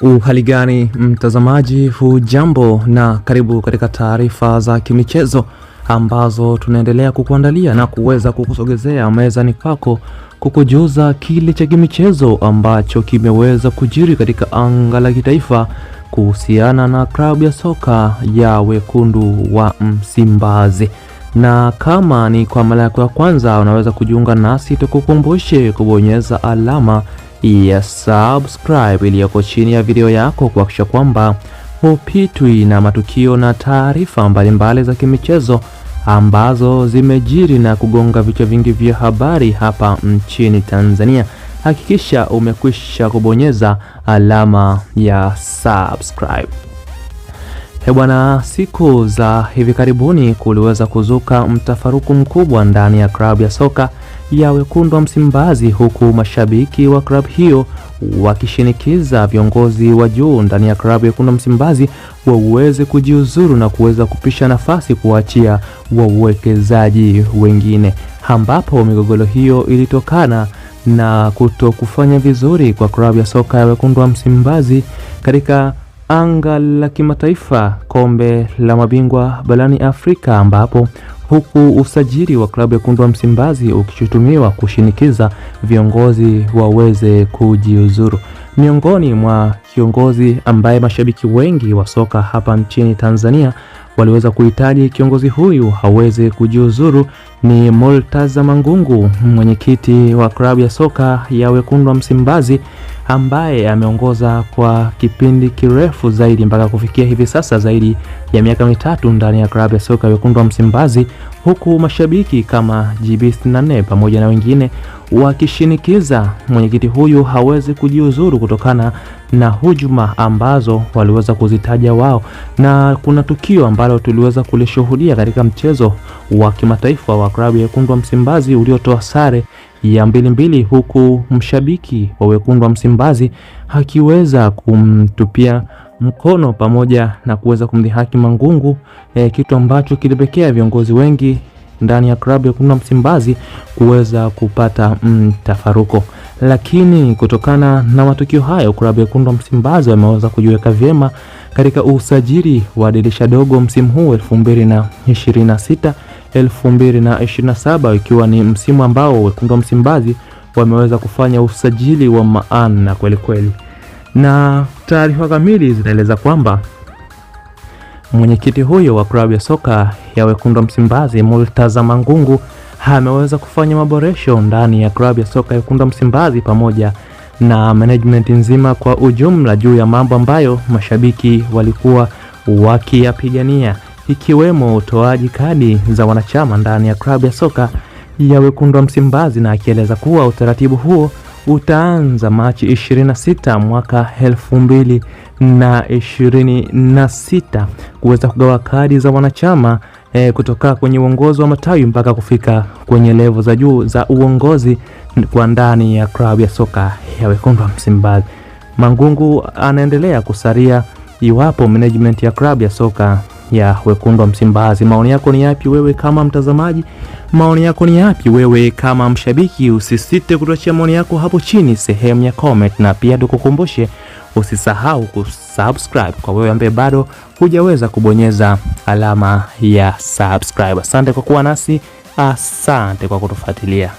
Uhali gani mtazamaji, hujambo na karibu katika taarifa za kimichezo ambazo tunaendelea kukuandalia na kuweza kukusogezea mezani kwako kukujuza kile cha kimichezo ambacho kimeweza kujiri katika anga la kitaifa kuhusiana na klabu ya soka ya Wekundu wa Msimbazi. Na kama ni kwa mara yako ya kwanza unaweza kujiunga nasi, tukukumbushe kubonyeza alama ya subscribe iliyoko chini ya video yako kuhakikisha kwamba hupitwi na matukio na taarifa mbalimbali za kimichezo ambazo zimejiri na kugonga vichwa vingi vya habari hapa nchini Tanzania. Hakikisha umekwisha kubonyeza alama ya subscribe. Bwana, siku za hivi karibuni kuliweza kuzuka mtafaruku mkubwa ndani ya klabu ya soka ya Wekundu wa Msimbazi, huku mashabiki wa klabu hiyo wakishinikiza viongozi wa juu ndani ya klabu ya Wekundu wa Msimbazi waweze kujiuzuru na kuweza kupisha nafasi kuachia wawekezaji wengine, ambapo migogoro hiyo ilitokana na kutokufanya vizuri kwa klabu ya soka ya Wekundu wa Msimbazi katika anga la kimataifa, kombe la mabingwa barani Afrika, ambapo huku usajili wa klabu ya Wekundu wa Msimbazi ukishutumiwa kushinikiza viongozi waweze kujiuzuru. Miongoni mwa kiongozi ambaye mashabiki wengi wa soka hapa nchini Tanzania waliweza kuhitaji kiongozi huyu aweze kujiuzuru ni Murtaza Mangungu, mwenyekiti wa klabu ya soka ya Wekundu wa Msimbazi, ambaye ameongoza kwa kipindi kirefu zaidi mpaka kufikia hivi sasa zaidi ya miaka mitatu ndani ya klabu ya soka ya Wekundu wa Msimbazi, huku mashabiki kama GB64 pamoja na wengine wakishinikiza mwenyekiti huyu hawezi kujiuzuru kutokana na hujuma ambazo waliweza kuzitaja wao. Na kuna tukio ambalo tuliweza kulishuhudia katika mchezo wa kimataifa wa klabu ya Wekundu wa Msimbazi uliotoa sare ya 2-2, huku mshabiki wa Wekundu wa Msimbazi akiweza kumtupia mkono pamoja na kuweza kumdhihaki Mangungu, kitu ambacho kilipelekea viongozi wengi ndani ya klabu ya Wekundu wa Msimbazi kuweza kupata tafaruko. Lakini kutokana na matukio hayo, klabu ya Wekundu wa Msimbazi wameweza kujiweka vyema katika usajili wa dirisha dogo msimu huu 2026-2027, ikiwa ni msimu ambao Wekundu wa Msimbazi wameweza kufanya usajili wa maana kweli kweli. Na taarifa kamili zinaeleza kwamba mwenyekiti huyo wa klabu ya soka ya Wekundu wa Msimbazi, Murtaza Mangungu, ameweza kufanya maboresho ndani ya klabu ya soka ya Wekundu wa Msimbazi pamoja na management nzima kwa ujumla juu ya mambo ambayo mashabiki walikuwa wakiyapigania, ikiwemo utoaji kadi za wanachama ndani ya klabu ya soka ya Wekundu wa Msimbazi, na akieleza kuwa utaratibu huo utaanza Machi 26 mwaka 2026 kuweza kugawa kadi za wanachama kutoka kwenye uongozi wa matawi mpaka kufika kwenye level za juu za uongozi kwa ndani ya klabu ya soka ya Wekundu wa Msimbazi. Mangungu anaendelea kusalia iwapo management ya klabu ya soka ya Wekundu wa Msimbazi. Maoni yako ni yapi wewe kama mtazamaji? Maoni yako ni yapi wewe kama mshabiki? Usisite kutuachia maoni yako hapo chini sehemu ya comment, na pia tukukumbushe usisahau kusubscribe kwa wewe ambaye bado hujaweza kubonyeza alama ya subscribe. Asante kwa kuwa nasi, asante kwa kutufuatilia.